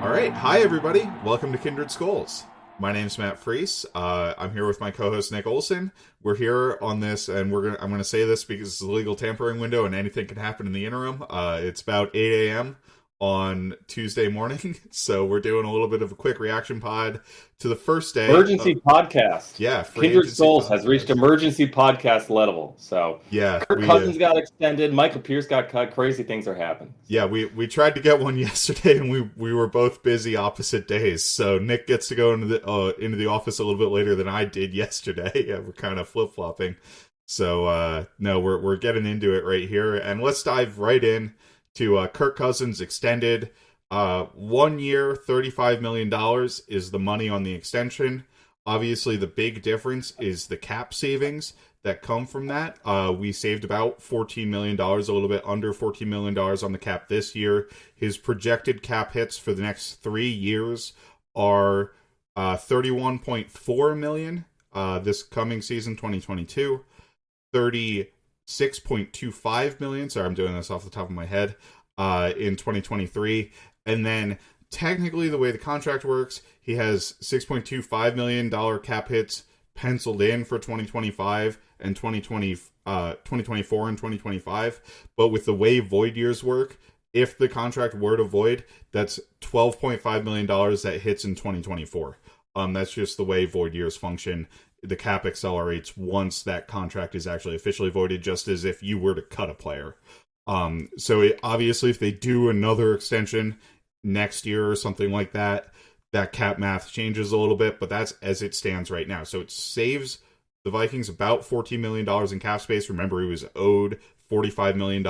All right, hi everybody. Welcome to Kindred Skulls. My name's Matt Freese. I'm here with my co-host Nick Olson. We're here on this, and I'm gonna say this because it's a legal tampering window, and anything can happen in the interim. It's about 8 a.m. on Tuesday morning, so we're doing a little bit of a quick reaction pod to the first day. Emergency podcast. Yeah, free Kindred agency Souls has reached podcast. emergency podcast level. So Yeah, Kirk Cousins got extended. Michael Pierce got cut. Crazy things are happening. Yeah, we tried to get one yesterday, and we were both busy opposite days. So Nick gets to go into the office a little bit later than I did yesterday. Yeah, we're kind of flip flopping. So no, we're getting into it right here, and let's dive right in to Kirk Cousins extended. 1 year, $35 million is the money on the extension. Obviously, the big difference is the cap savings that come from that. We saved about $14 million, a little bit under $14 million on the cap this year. His projected cap hits for the next 3 years are $31.4 million this coming season, 2022. $36.25 million. Sorry, I'm doing this off the top of my head. In 2023. And then technically the way the contract works, he has $6.25 million cap hits penciled in for 2025 and 2024 and 2025. But with the way void years work, if the contract were to void, that's $12.5 million that hits in 2024. That's just the way void years function. The cap accelerates once that contract is actually officially voided, just as if you were to cut a player. Obviously, if they do another extension next year or something like that, that cap math changes a little bit, but that's as it stands right now. So it saves the Vikings about $14 million in cap space. Remember, he was owed $45 million.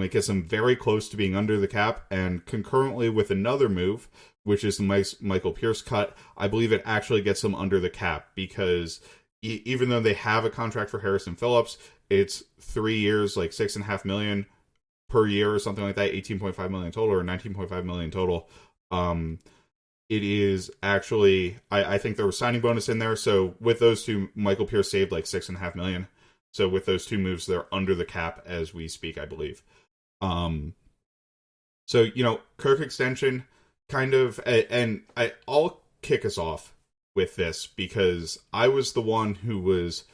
It gets them very close to being under the cap, and concurrently with another move, which is the Michael Pierce cut, I believe it actually gets them under the cap, because even though they have a contract for Harrison Phillips, it's 3 years, like $6.5 million per year or something like that, 18.5 million total or 19.5 million total. It is actually, I think there was signing bonus in there. So with those two, Michael Pierce saved like $6.5 million. So with those two moves, they're under the cap as we speak, I believe. Kirk Extension kind of, and I'll kick us off with this because I was the one who was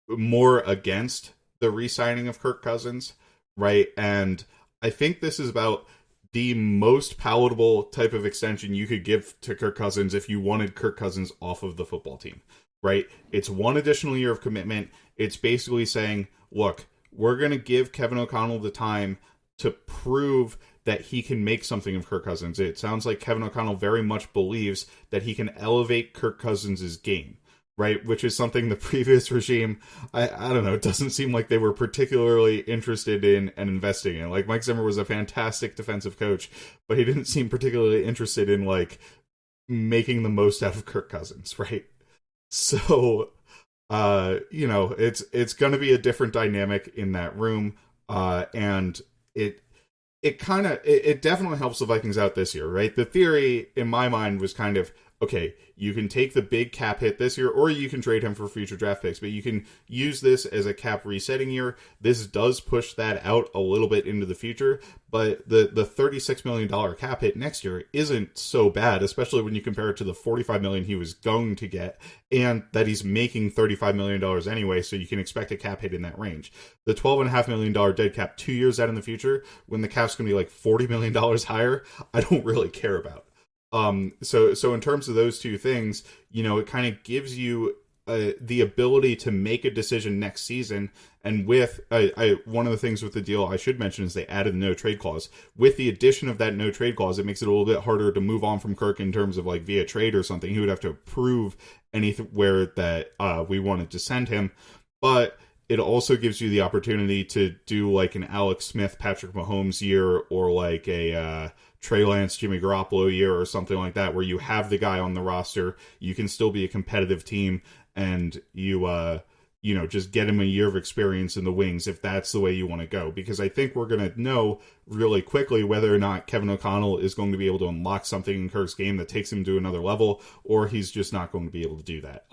more against the re-signing of Kirk Cousins, right? And I think this is about the most palatable type of extension you could give to Kirk Cousins if you wanted Kirk Cousins off of the football team, right? It's one additional year of commitment. It's basically saying, look, we're going to give Kevin O'Connell the time to prove that he can make something of Kirk Cousins. It sounds like Kevin O'Connell very much believes that he can elevate Kirk Cousins' game, right? Which is something the previous regime, I don't know, it doesn't seem like they were particularly interested in and investing in. Like, Mike Zimmer was a fantastic defensive coach, but he didn't seem particularly interested in, like, making the most out of Kirk Cousins, right? So, it's going to be a different dynamic in that room, and it definitely helps the Vikings out this year, right? The theory, in my mind, was kind of, okay, you can take the big cap hit this year, or you can trade him for future draft picks, but you can use this as a cap resetting year. This does push that out a little bit into the future, but the $36 million cap hit next year isn't so bad, especially when you compare it to the $45 million he was going to get, and that he's making $35 million anyway, so you can expect a cap hit in that range. The $12.5 million dead cap 2 years out in the future, when the cap's going to be like $40 million higher, I don't really care about. So in terms of those two things, it kind of gives you the ability to make a decision next season. And with one of the things with the deal I should mention is they added the no trade clause. With the addition of that no trade clause, it makes it a little bit harder to move on from Kirk in terms of like via trade or something. He would have to prove anywhere that we wanted to send him, but it also gives you the opportunity to do like an Alex Smith, Patrick Mahomes year, or like a Trey Lance, Jimmy Garoppolo year or something like that, where you have the guy on the roster, you can still be a competitive team, and you just get him a year of experience in the wings if that's the way you want to go. Because I think we're going to know really quickly whether or not Kevin O'Connell is going to be able to unlock something in Kirk's game that takes him to another level, or he's just not going to be able to do that.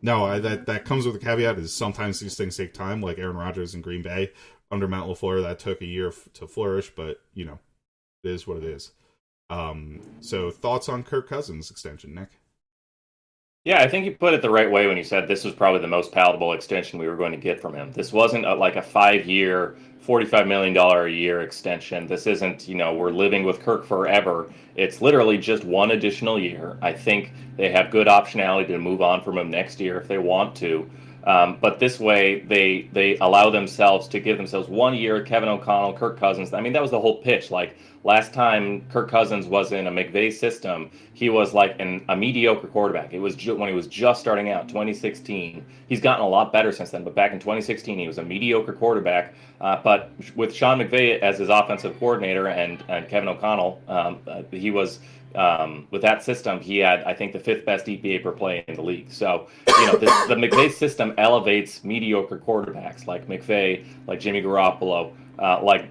Now, that comes with a caveat is sometimes these things take time, like Aaron Rodgers in Green Bay. Under Matt LaFleur, that took a year to flourish, but, it is what it is. So thoughts on Kirk Cousins extension, Nick? Yeah, I think you put it the right way when you said this was probably the most palatable extension we were going to get from him. This wasn't like a 5 year, $45 million a year extension. This isn't, we're living with Kirk forever. It's literally just one additional year. I think they have good optionality to move on from him next year if they want to. But this way, they allow themselves to give themselves 1 year. Kevin O'Connell, Kirk Cousins. I mean, that was the whole pitch. Like last time Kirk Cousins was in a McVay system, he was like a mediocre quarterback. It was when he was just starting out, 2016. He's gotten a lot better since then, but back in 2016, he was a mediocre quarterback. But with Sean McVay as his offensive coordinator and Kevin O'Connell, he was with that system, he had, I think, the fifth best EPA per play in the league. So, the McVay system elevates mediocre quarterbacks like McVay, like Jimmy Garoppolo, like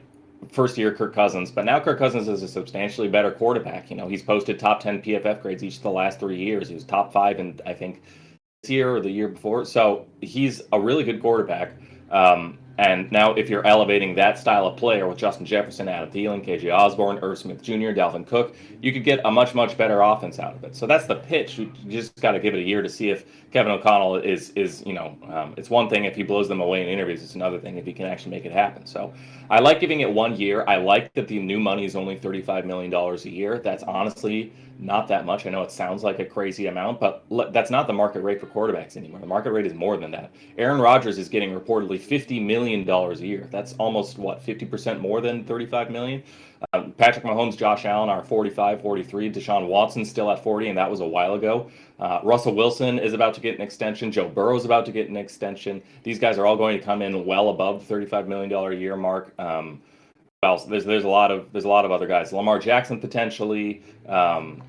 first year Kirk Cousins. But now Kirk Cousins is a substantially better quarterback. He's posted top 10 PFF grades each of the last 3 years. He was top 5 in, I think, this year or the year before. So he's a really good quarterback. And now if you're elevating that style of player with Justin Jefferson, Adam Thielen, KJ Osborne, Irv Smith Jr., Dalvin Cook, you could get a much, much better offense out of it. So that's the pitch. You just got to give it a year to see if Kevin O'Connell is it's one thing if he blows them away in interviews. It's another thing if he can actually make it happen. So I like giving it 1 year. I like that the new money is only $35 million a year. That's honestly not that much. I know it sounds like a crazy amount, but that's not the market rate for quarterbacks anymore. The market rate is more than that. Aaron Rodgers is getting reportedly $50 million a year. That's almost, 50% more than $35 million? Patrick Mahomes, Josh Allen are 45, 43. Deshaun Watson's still at 40, and that was a while ago. Russell Wilson is about to get an extension. Joe Burrow is about to get an extension. These guys are all going to come in well above the $35 million a year mark. Well, there's a lot of other guys. Lamar Jackson potentially.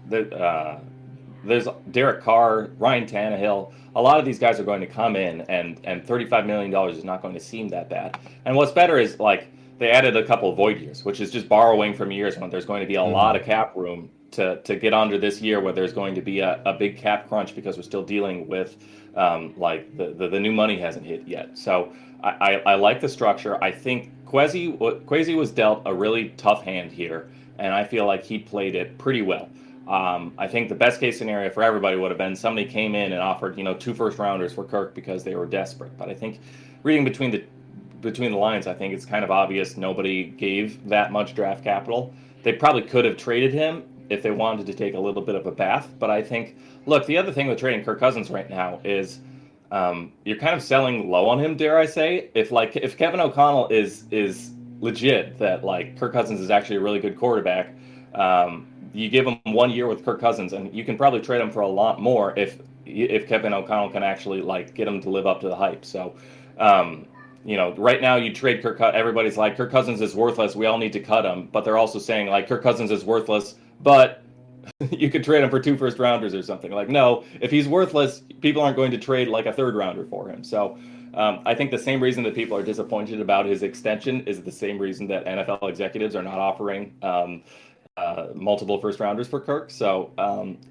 There's Derek Carr, Ryan Tannehill. A lot of these guys are going to come in, and $35 million is not going to seem that bad. And what's better is like they added a couple of void years, which is just borrowing from years when there's going to be a lot of cap room to get onto this year where there's going to be a big cap crunch because we're still dealing with like the new money hasn't hit yet. So I like the structure. I think Kwesi was dealt a really tough hand here, and I feel like he played it pretty well. I think the best case scenario for everybody would have been somebody came in and offered 2 first rounders for Kirk because they were desperate. But I think reading between the lines, I think it's kind of obvious nobody gave that much draft capital. They probably could have traded him if they wanted to take a little bit of a bath. But I think, look, the other thing with trading Kirk Cousins right now is you're kind of selling low on him, dare I say. If Kevin O'Connell is legit that like Kirk Cousins is actually a really good quarterback, you give him 1 year with Kirk Cousins, and you can probably trade him for a lot more if Kevin O'Connell can actually like get him to live up to the hype. So, right now you trade Kirk. Everybody's like Kirk Cousins is worthless. We all need to cut him, but they're also saying like Kirk Cousins is worthless, but you could trade him for 2 first rounders or something. Like, no, if he's worthless, people aren't going to trade like a third rounder for him. So I think the same reason that people are disappointed about his extension is the same reason that NFL executives are not offering multiple first rounders for Kirk. So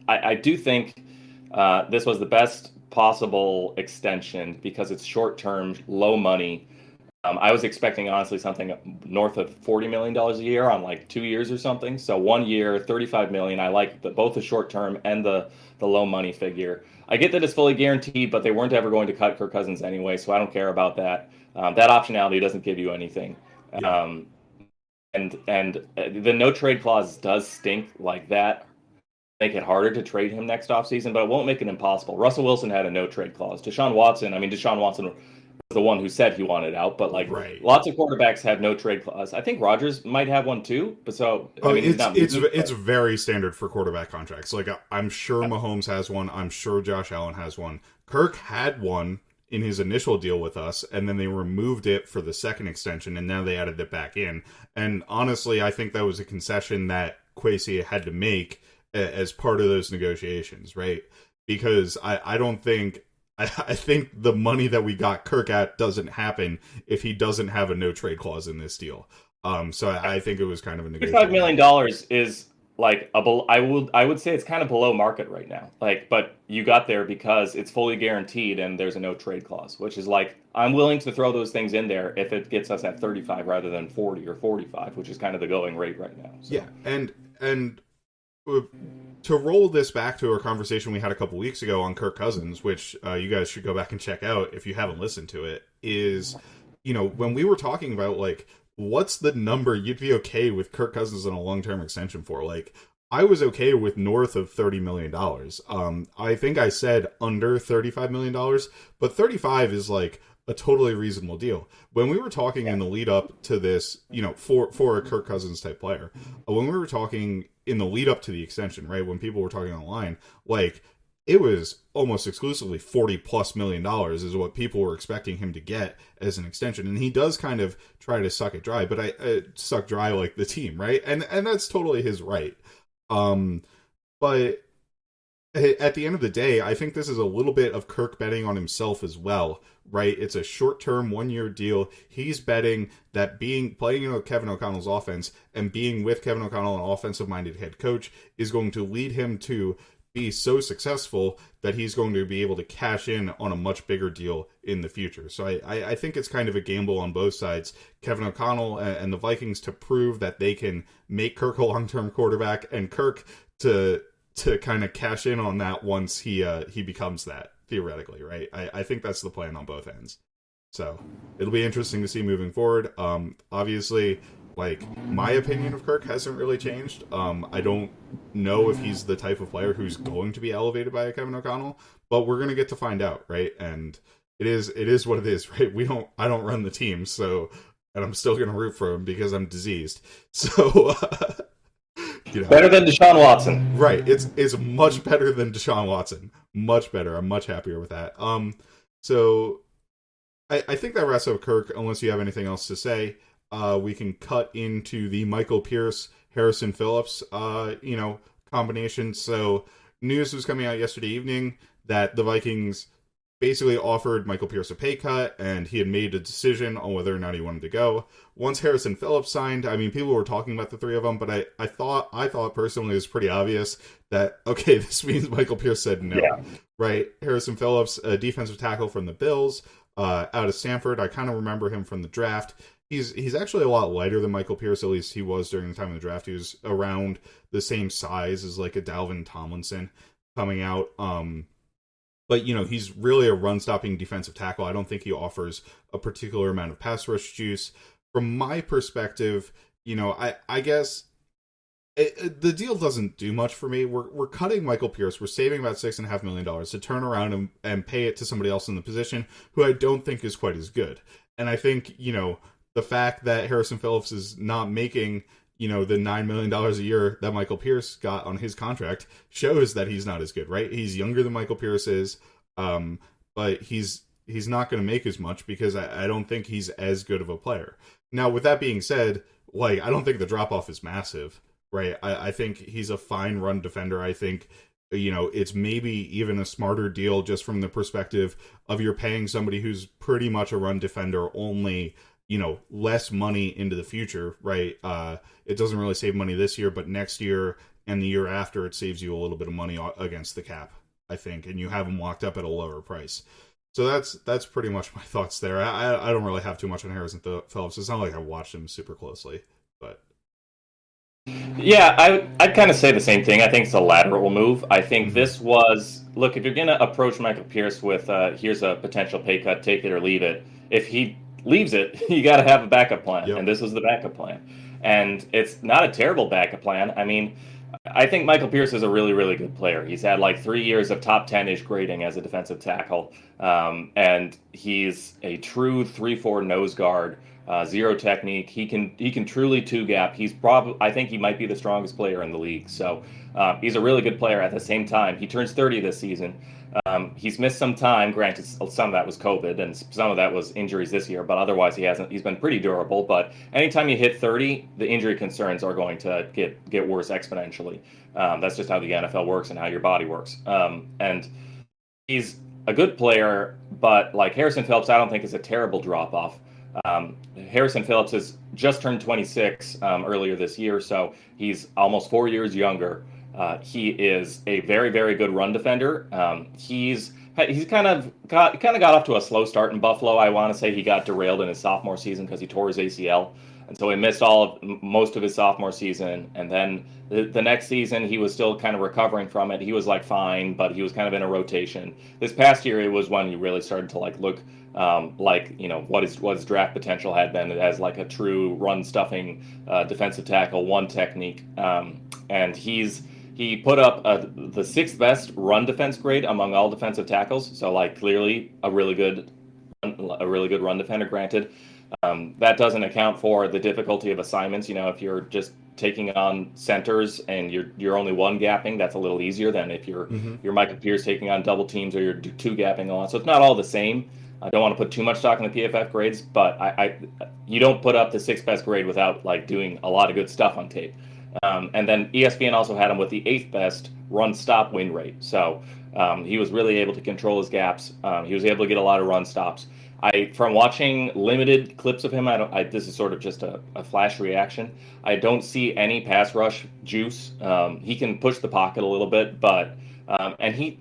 I do think this was the best possible extension because it's short term, low money. I was expecting, honestly, something north of $40 million a year on like 2 years or something. So 1 year, $35 million. I like both the short term and the low money figure. I get that it's fully guaranteed, but they weren't ever going to cut Kirk Cousins anyway, so I don't care about that. That optionality doesn't give you anything. Yeah. And the no trade clause does stink like that. Make it harder to trade him next offseason, but it won't make it impossible. Russell Wilson had a no trade clause. Deshaun Watson was the one who said he wanted out, but like Right. lots of quarterbacks have no trade clause. I think Rodgers might have one too, but it's very standard for quarterback contracts. Like I'm sure Mahomes has one. I'm sure Josh Allen has one. Kirk had one in his initial deal with us, and then they removed it for the second extension, and now they added it back in. And honestly, I think that was a concession that Kwesi had to make as part of those negotiations, right? Because I don't think I think the money that we got Kirk at doesn't happen if he doesn't have a no trade clause in this deal. So I think it was kind of a negotiation. $5 million is like I would say it's kind of below market right now. Like, but you got there because it's fully guaranteed and there's a no trade clause, which is like I'm willing to throw those things in there if it gets us at 35 rather than 40 or 45, which is kind of the going rate right now. So. Yeah, and to roll this back to a conversation we had a couple weeks ago on Kirk Cousins, which you guys should go back and check out if you haven't listened to it, is, when we were talking about, like, what's the number you'd be okay with Kirk Cousins on a long-term extension for? Like, I was okay with north of $30 million. I think I said under $35 million, but 35 is like a totally reasonable deal. When we were talking in the lead up to this, for a Kirk Cousins type player, when we were talking in the lead up to the extension, right, when people were talking online, like, it was almost exclusively $40+ million is what people were expecting him to get as an extension. And he does kind of try to suck it dry, but I suck dry like the team, right? And that's totally his right. But at the end of the day, I think this is a little bit of Kirk betting on himself as well, right? It's a short-term, one-year deal. He's betting that playing in Kevin O'Connell's offense and being with Kevin O'Connell, an offensive-minded head coach, is going to lead him to be so successful that he's going to be able to cash in on a much bigger deal in the future. So I think it's kind of a gamble on both sides. Kevin O'Connell and the Vikings to prove that they can make Kirk a long-term quarterback, and Kirk to kind of cash in on that once he becomes that, theoretically, right? I think that's the plan on both ends. So it'll be interesting to see moving forward. Obviously, like, my opinion of Kirk hasn't really changed. I don't know if he's the type of player who's going to be elevated by a Kevin O'Connell, but we're going to get to find out, right? And it is what it is, right? I don't run the team, so, and I'm still going to root for him because I'm diseased. So, better than Deshaun Watson. Right. It's much better than Deshaun Watson. Much better. I'm much happier with that. So I think that wraps up Kirk, unless you have anything else to say. We can cut into the Michael Pierce, Harrison Phillips, combination. So news was coming out yesterday evening that the Vikings basically offered Michael Pierce a pay cut, and he had made a decision on whether or not he wanted to go. Once Harrison Phillips signed, I mean, people were talking about the three of them, but I thought personally it was pretty obvious that, okay, this means Michael Pierce said no, right? Harrison Phillips, a defensive tackle from the Bills, out of Stanford. I kind of remember him from the draft. He's actually a lot lighter than Michael Pierce, at least he was during the time of the draft. He was around the same size as like a Dalvin Tomlinson coming out. But, he's really a run-stopping defensive tackle. I don't think he offers a particular amount of pass rush juice. From my perspective, I guess the deal doesn't do much for me. We're cutting Michael Pierce. We're saving about $6.5 million to turn around and pay it to somebody else in the position who I don't think is quite as good. And I think, the fact that Harrison Phillips is not making, the $9 million a year that Michael Pierce got on his contract shows that he's not as good, right? He's younger than Michael Pierce is, but he's not going to make as much because I don't think he's as good of a player. Now, with that being said, like, I don't think the drop-off is massive, right? I think he's a fine run defender. I think, it's maybe even a smarter deal just from the perspective of you're paying somebody who's pretty much a run defender only, less money into the future, right? It doesn't really save money this year, but next year and the year after, it saves you a little bit of money against the cap, I think, and you have them locked up at a lower price. So that's pretty much my thoughts there. I don't really have too much on Harrison Phillips. It's not like I watched him super closely, but yeah, I'd kind of say the same thing. I think it's a lateral move. I think this was, look, if you're going to approach Michael Pierce with here's a potential pay cut, take it or leave it. If he leaves it, you got to have a backup plan, and this was the backup plan. And it's not a terrible backup plan. I mean, I think Michael Pierce is a really, really good player. He's had like 3 years of top 10-ish grading as a defensive tackle, and he's a true 3-4 nose guard, zero technique. He can truly two-gap. I think he might be the strongest player in the league. So he's a really good player. At the same time, he turns 30 this season. He's missed some time. Granted, some of that was COVID and some of that was injuries this year, but otherwise he's been pretty durable. But anytime you hit 30, the injury concerns are going to get worse exponentially. That's just how the NFL works and how your body works. And he's a good player, but like Harrison Phillips, I don't think is a terrible drop-off. Harrison Phillips has just turned 26 earlier this year, so he's almost 4 years younger. He is a very, very good run defender. He's kind of got off to a slow start in Buffalo. I want to say he got derailed in his sophomore season because he tore his ACL. And so he missed most of his sophomore season. And then the next season, he was still kind of recovering from it. He was like fine, but he was kind of in a rotation. This past year, it was when he really started to like look what his draft potential had been as like a true run stuffing defensive tackle, one technique. And he put up the sixth best run defense grade among all defensive tackles. So like clearly a really good run defender. Granted, that doesn't account for the difficulty of assignments. You know, if you're just taking on centers and you're only one gapping, that's a little easier than if you're Michael Pierce taking on double teams or you're two gapping a lot. So it's not all the same. I don't want to put too much stock in the PFF grades, but you don't put up the sixth best grade without like doing a lot of good stuff on tape. And then ESPN also had him with the eighth best run stop win rate. So he was really able to control his gaps. He was able to get a lot of run stops. From watching limited clips of him, this is sort of just a flash reaction. I don't see any pass rush juice. He can push the pocket a little bit, but and he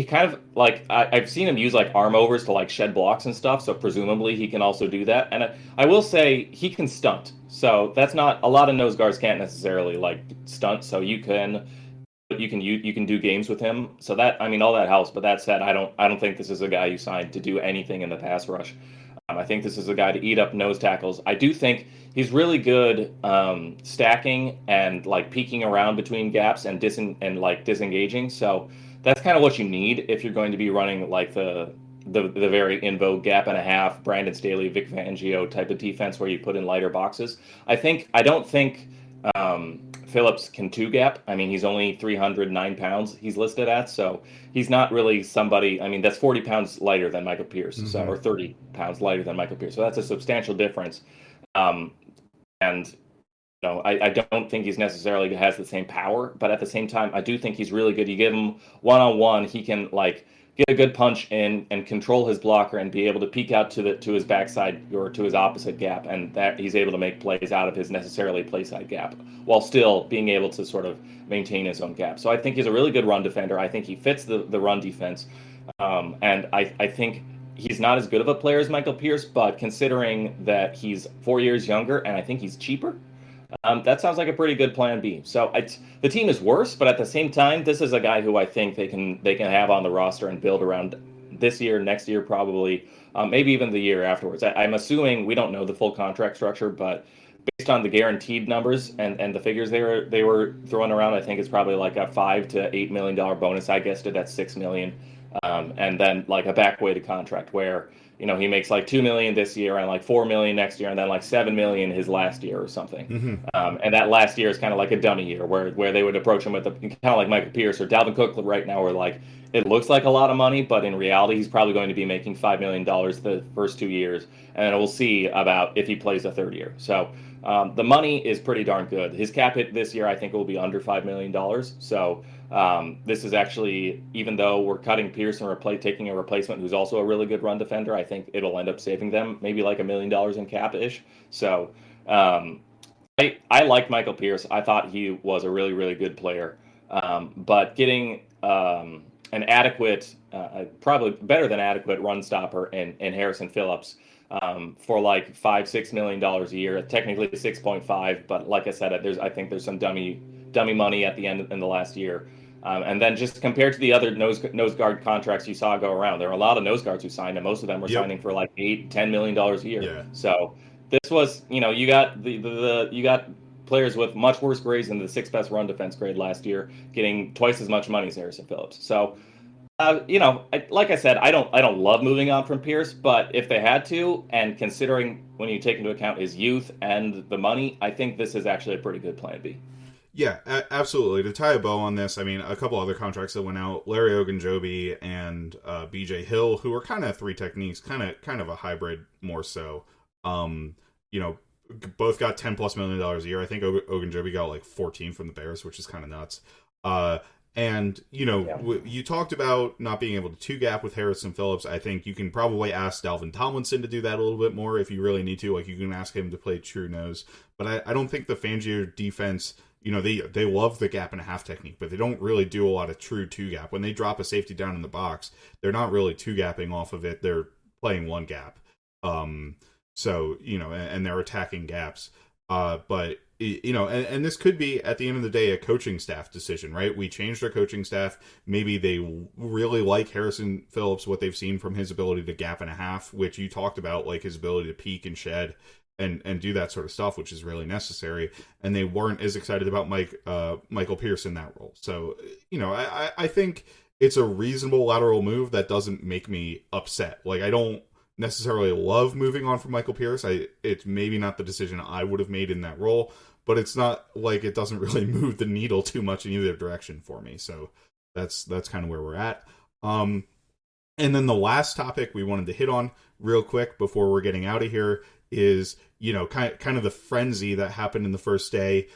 kind of like I've seen him use like arm overs to like shed blocks and stuff. So presumably he can also do that. And I will say he can stunt. So that's not a lot of nose guards can't necessarily like stunt. So you can do games with him. So that, I mean, all that helps. But that said, I don't think this is a guy you signed to do anything in the pass rush. I think this is a guy to eat up nose tackles. I do think he's really good stacking and like peeking around between gaps and disengaging. So that's kind of what you need if you're going to be running like the very in vogue gap and a half, Brandon Staley, Vic Fangio type of defense where you put in lighter boxes. I don't think Phillips can two gap. I mean, he's only 309 pounds he's listed at, so he's not really somebody. I mean, that's 40 pounds lighter than Michael Pierce, so, or 30 pounds lighter than Michael Pierce. So that's a substantial difference. And I don't think he's necessarily has the same power, but at the same time, I do think he's really good. You give him one-on-one, he can like get a good punch in and control his blocker and be able to peek out to his backside or to his opposite gap, and that he's able to make plays out of his necessarily play side gap while still being able to sort of maintain his own gap. So I think he's a really good run defender. I think he fits the run defense, and I think he's not as good of a player as Michael Pierce, but considering that he's 4 years younger and I think he's cheaper, that sounds like a pretty good plan B. So the team is worse, but at the same time, this is a guy who I think they can have on the roster and build around this year, next year, probably, maybe even the year afterwards. I'm assuming we don't know the full contract structure, but based on the guaranteed numbers and the figures they were throwing around, I think it's probably like a $5 to $8 million bonus. I guessed it at $6 million, and then like a back-weighted contract where he makes like $2 million this year and like $4 million next year and then like $7 million his last year or something. And that last year is kind of like a dummy year where they would approach him with kind of like Michael Pierce or Dalvin Cook right now, where like it looks like a lot of money, but in reality he's probably going to be making $5 million the first 2 years, and we'll see about if he plays the third year. So the money is pretty darn good. His cap hit this year I think will be under $5 million. So this is actually, even though we're cutting Pierce and taking a replacement who's also a really good run defender, I think it'll end up saving them maybe like $1 million in cap-ish. So I liked Michael Pierce. I thought he was a really, really good player. But getting an adequate, probably better than adequate run stopper in Harrison Phillips for like $5-6 million a year, technically 6.5, but like I said, I think there's some dummy money at the end in the last year. And then just compared to the other nose guard contracts you saw go around, there were a lot of nose guards who signed, and most of them were signing for like $8-10 million a year. Yeah. So this was, you got you got players with much worse grades than the sixth best run defense grade last year, getting twice as much money as Harrison Phillips. So, like I said, I don't love moving on from Pierce, but if they had to, and considering when you take into account his youth and the money, I think this is actually a pretty good plan B. Yeah, absolutely. To tie a bow on this, I mean, a couple other contracts that went out: Larry Ogunjobi and B.J. Hill, who were kind of three techniques, kind of a hybrid more so. Both got $10+ million a year. I think Ogunjobi got like 14 from the Bears, which is kind of nuts. You talked about not being able to two-gap with Harrison Phillips. I think you can probably ask Dalvin Tomlinson to do that a little bit more if you really need to. Like, you can ask him to play true nose. But I don't think the Fangio defense, they love the gap and a half technique, but they don't really do a lot of true two-gap. When they drop a safety down in the box, they're not really two-gapping off of it. They're playing one gap. So, and they're attacking gaps. But and this could be at the end of the day a coaching staff decision, right? We changed our coaching staff. Maybe they really like Harrison Phillips, what they've seen from his ability to gap and a half, which you talked about, like his ability to peak and shed and do that sort of stuff, which is really necessary. And they weren't as excited about Michael Pierce in that role. So, I think it's a reasonable lateral move that doesn't make me upset. Like, I don't necessarily love moving on from Michael Pierce. It's maybe not the decision I would have made in that role, but it's not like it doesn't really move the needle too much in either direction for me. So that's kind of where we're at. And then the last topic we wanted to hit on real quick before we're getting out of here is, kind of the frenzy that happened in the first day.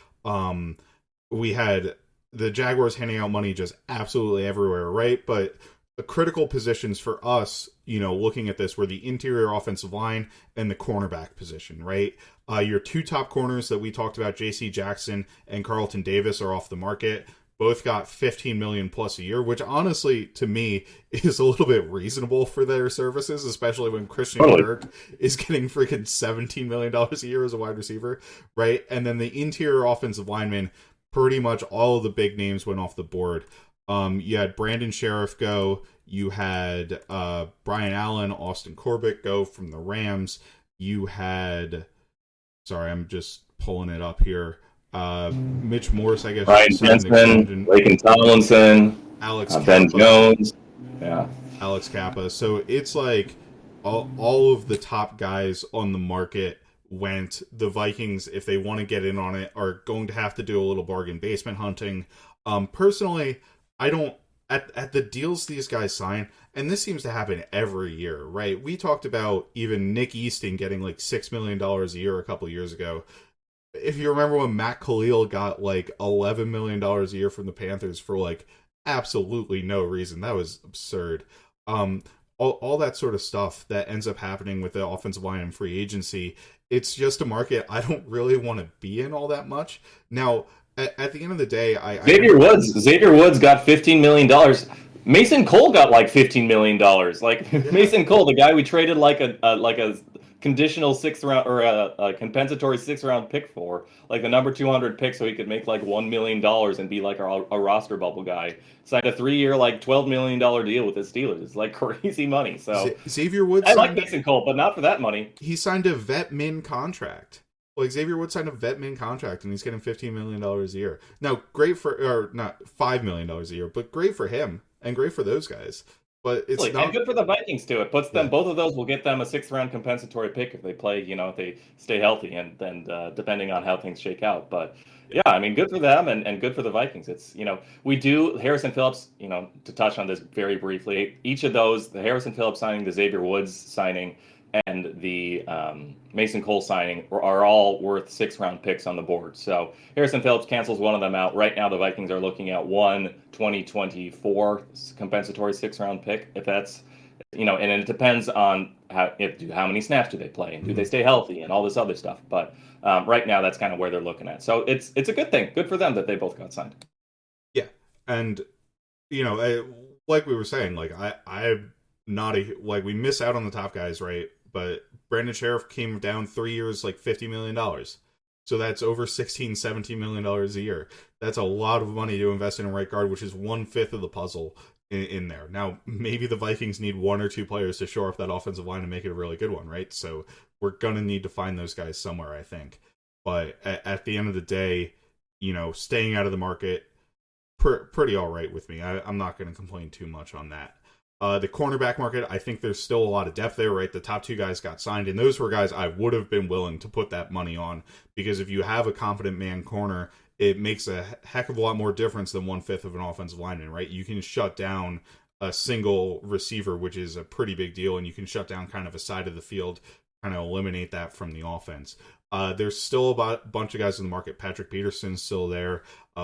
We had the Jaguars handing out money just absolutely everywhere, right? But the critical positions for us, looking at this, were the interior offensive line and the cornerback position, right? Your two top corners that we talked about, J.C. Jackson and Carlton Davis, are off the market. Both got $15 million plus a year, which honestly, to me, is a little bit reasonable for their services, especially when Christian Kirk is getting freaking $17 million a year as a wide receiver, right? And then the interior offensive linemen, pretty much all of the big names went off the board. You had Brandon Sheriff go. You had Brian Allen, Austin Corbett go from the Rams. You had, sorry, I'm just pulling it up here. Mitch Morse, I guess. Ryan Jensen, Laken Tomlinson, Alex Ben Kappa, Jones. Yeah. Alex Kappa. So it's like all of the top guys on the market went. The Vikings, if they want to get in on it, are going to have to do a little bargain basement hunting. Personally, I don't, at the deals these guys sign, and this seems to happen every year, right? We talked about even Nick Easton getting like $6 million a year a couple years ago. If you remember when Matt Khalil got like $11 million a year from the Panthers for like absolutely no reason, that was absurd. All that sort of stuff that ends up happening with the offensive line and free agency, it's just a market I don't really want to be in all that much. Now, at the end of the day, Xavier Woods got $15 million. Mason Cole got like $15 million. Like, yeah. Mason Cole, the guy we traded like a conditional sixth round or a compensatory sixth round pick for, like the number 200 pick, so he could make like $1 million and be like a roster bubble guy. Signed a 3-year, like $12 million deal with the Steelers. It's like crazy money. So Xavier Woods, I like Mason Cole, but not for that money. He signed a vet min contract. Like, Xavier Woods signed a vet min contract, and he's getting $15 million a year. Now, great for, or not $5 million a year, but great for him, and great for those guys. But it's not... And good for the Vikings, too. It puts them, both of those will get them a 6th-round compensatory pick if they play, if they stay healthy, and then depending on how things shake out. But, yeah, I mean, good for them, and good for the Vikings. It's, we do, Harrison Phillips, to touch on this very briefly, each of those, the Harrison Phillips signing, the Xavier Woods signing, and the Mason Cole signing are all worth 6th-round picks on the board. So Harrison Phillips cancels one of them out. Right now, the Vikings are looking at one 2024 compensatory 6th-round pick. If that's, and it depends on how many snaps do they play and do they stay healthy and all this other stuff. But right now, that's kind of where they're looking at. So it's a good thing. Good for them that they both got signed. Yeah, and like we were saying, like I'm not we miss out on the top guys, right? But Brandon Sheriff came down 3 years, like $50 million. So that's over $17 million a year. That's a lot of money to invest in a right guard, which is 1/5 of the puzzle in there. Now, maybe the Vikings need 1 or 2 players to shore up that offensive line and make it a really good one, right? So we're going to need to find those guys somewhere, I think. But at the end of the day, staying out of the market, pretty all right with me. I'm not going to complain too much on that. The cornerback market, I think there's still a lot of depth there, right? The top 2 guys got signed, and those were guys I would have been willing to put that money on, because if you have a competent man corner, it makes a heck of a lot more difference than 1/5 of an offensive lineman, right? You can shut down a single receiver, which is a pretty big deal, and you can shut down kind of a side of the field, kind of eliminate that from the offense. There's still a bunch of guys in the market. Patrick Peterson's still there.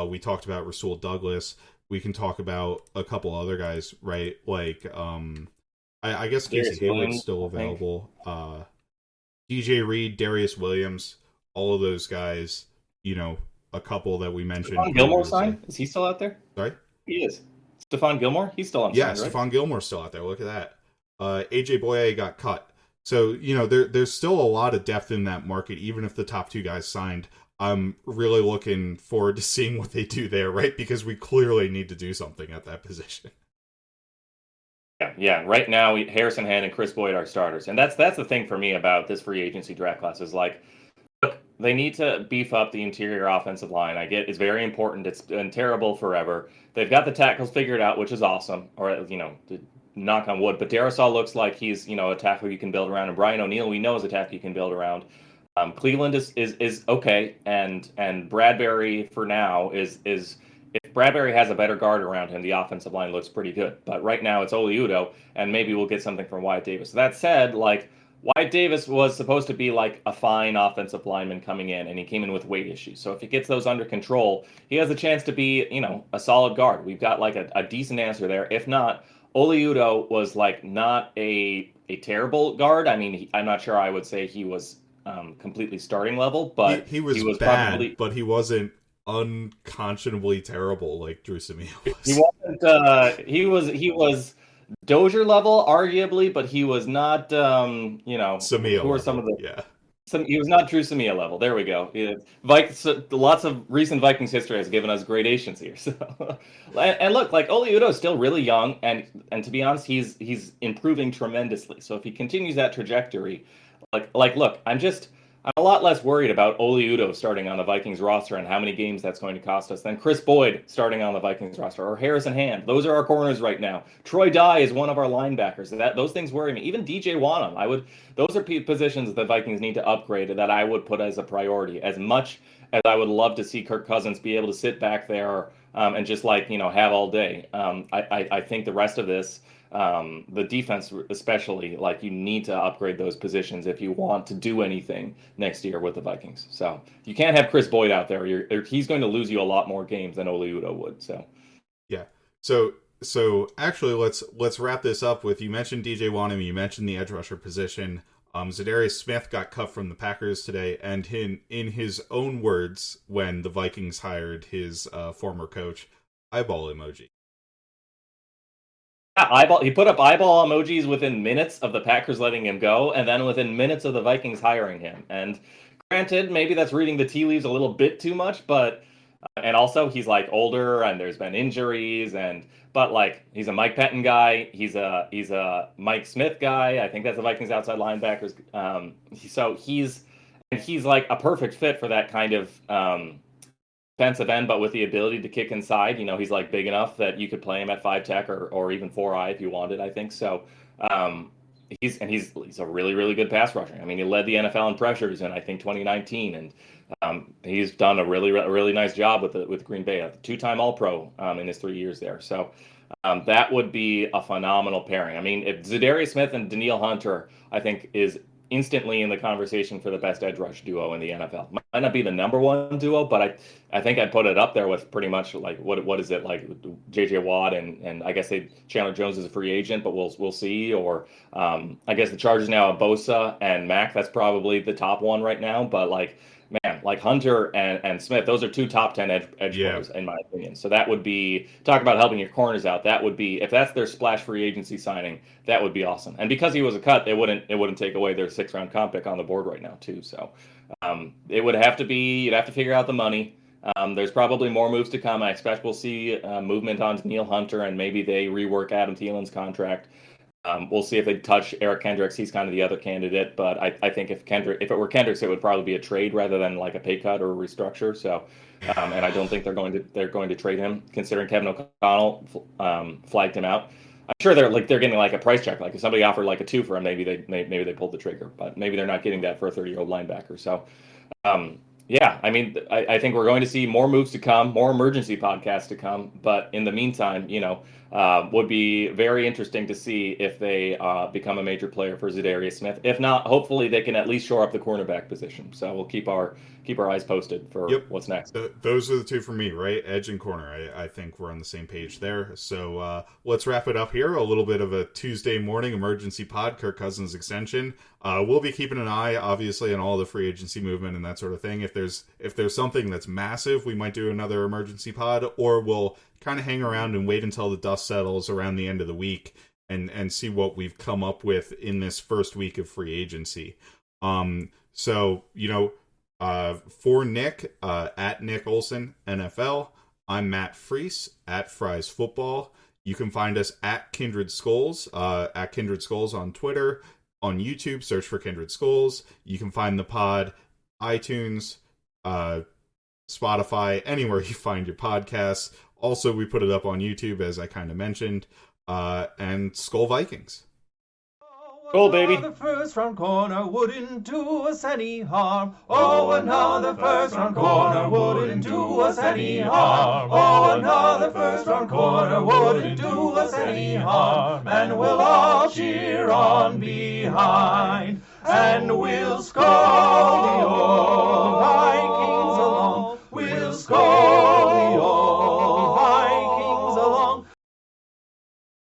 We talked about Rasul Douglas. We can talk about a couple other guys, right? Like, I guess Casey Hayward's still available. DJ Reed, Darius Williams, all of those guys, a couple that we mentioned. Stefan Gilmore signed? Is he still out there? Sorry? He is. Stefan Gilmore? He's still on. Yeah, right? Stefan Gilmore's still out there. Look at that. AJ Boye got cut. So, there's still a lot of depth in that market, even if the top two guys signed. I'm really looking forward to seeing what they do there, right? Because we clearly need to do something at that position. Yeah. Right now, Harrison Hand and Chris Boyd are starters, and that's the thing for me about this free agency draft class is like, look, they need to beef up the interior offensive line. I get it's very important. It's been terrible forever. They've got the tackles figured out, which is awesome. Or knock on wood. But Darrisaw looks like he's a tackle you can build around, and Brian O'Neill we know is a tackle you can build around. Cleveland is okay, and Bradbury for now is if Bradbury has a better guard around him, the offensive line looks pretty good. But right now it's Oli Udoh, and maybe we'll get something from Wyatt Davis. That said, like Wyatt Davis was supposed to be like a fine offensive lineman coming in, and he came in with weight issues. So if he gets those under control, he has a chance to be a solid guard. We've got like a decent answer there. If not, Oli Udoh was like not a terrible guard. I mean, I'm not sure I would say he was completely starting level, but he was bad, probably, but he wasn't unconscionably terrible like Drew Samia was. He wasn't. He was Dozier level, arguably, but he was not. Samia. Who are some of the? He was not Drew Samia level. There we go. Lots of recent Vikings history has given us gradations here. So, and look, like Oli Udoh is still really young, and to be honest, he's improving tremendously. So if he continues that trajectory. Look, I'm a lot less worried about Oli Udoh starting on the Vikings roster and how many games that's going to cost us than Chris Boyd starting on the Vikings roster or Harrison Hand. Those are our corners right now. Troy Dye is one of our linebackers. Those things worry me. Even DJ Wanham, those are positions that the Vikings need to upgrade that I would put as a priority. As much as I would love to see Kirk Cousins be able to sit back there and just have all day. I think the rest of this. The defense especially, like you need to upgrade those positions if you want to do anything next year with the Vikings. So you can't have Chris Boyd out there. He's going to lose you a lot more games than Oli Udoh would. So yeah. So actually, let's wrap this up with, you mentioned DJ Wanham, you mentioned the edge rusher position. Zadarius Smith got cut from the Packers today, and in his own words, when the Vikings hired his former coach, eyeball emoji. Eyeball. He put up eyeball emojis within minutes of the Packers letting him go, and then within minutes of the Vikings hiring him. And granted, maybe that's reading the tea leaves a little bit too much, but and also he's like older, and there's been injuries, but like he's a Mike Pettin guy, he's a Mike Smith guy. I think that's the Vikings outside linebackers. So he's like a perfect fit for that kind of. Defensive end, but with the ability to kick inside. He's like big enough that you could play him at 5 tech or even 4i if you wanted, I think. So he's a really, really good pass rusher. I mean, he led the NFL in pressures in, I think, 2019, and he's done a really nice job with Green Bay, a 2-time All-Pro in his 3 years there. So that would be a phenomenal pairing. I mean, if Zadarius Smith and Danielle Hunter, I think, is instantly in the conversation for the best edge rush duo in the NFL. Might not be the number one duo, but I think I'd put it up there with pretty much like what is it like JJ Watt and I guess Chandler Jones is a free agent, but we'll see. Or I guess the Chargers now have Bosa and Mack. That's probably the top one right now. But like Hunter and Smith, those are 2 top 10 edge players in my opinion. So that would be, talk about helping your corners out. That would be, if that's their splash free agency signing, that would be awesome. And because he was a cut, it wouldn't take away their 6th-round comp pick on the board right now too. So it would have to be, you'd have to figure out the money. There's probably more moves to come. I expect we'll see movement on Neil Hunter, and maybe they rework Adam Thielen's contract. We'll see if they touch Eric Kendricks. He's kind of the other candidate, but I think if it were Kendricks, it would probably be a trade rather than like a pay cut or a restructure. So, and I don't think they're going to trade him, considering Kevin O'Connell flagged him out. I'm sure they're getting like a price check. Like if somebody offered like a 2 for him, maybe they pulled the trigger, but maybe they're not getting that for a 30-year-old linebacker. So, yeah, I mean, I think we're going to see more moves to come, more emergency podcasts to come. But in the meantime, would be very interesting to see if they become a major player for Zadarius Smith. If not, hopefully they can at least shore up the cornerback position. So we'll keep our eyes posted for what's next. Those are the 2 for me, right? Edge and corner. I think we're on the same page there. So let's wrap it up here. A little bit of a Tuesday morning emergency pod, Kirk Cousins extension. We'll be keeping an eye, obviously, on all the free agency movement and that sort of thing. If there's something that's massive, we might do another emergency pod, or we'll kind of hang around and wait until the dust settles around the end of the week and see what we've come up with in this first week of free agency. So, for Nick, at Nick Olson NFL, I'm Matt Freese at Fries Football. You can find us at Kindred Skulls on Twitter. On YouTube, search for Kindred Skulls. You can find the pod, iTunes, Spotify, anywhere you find your podcasts. Also, we put it up on YouTube, as I kind of mentioned. And Skull Vikings. Goal, baby. The first round corner wouldn't do us any harm. Oh, another first round corner wouldn't do us any harm. Oh, another first round corner wouldn't do us any harm. And we'll all cheer on behind, and we'll score.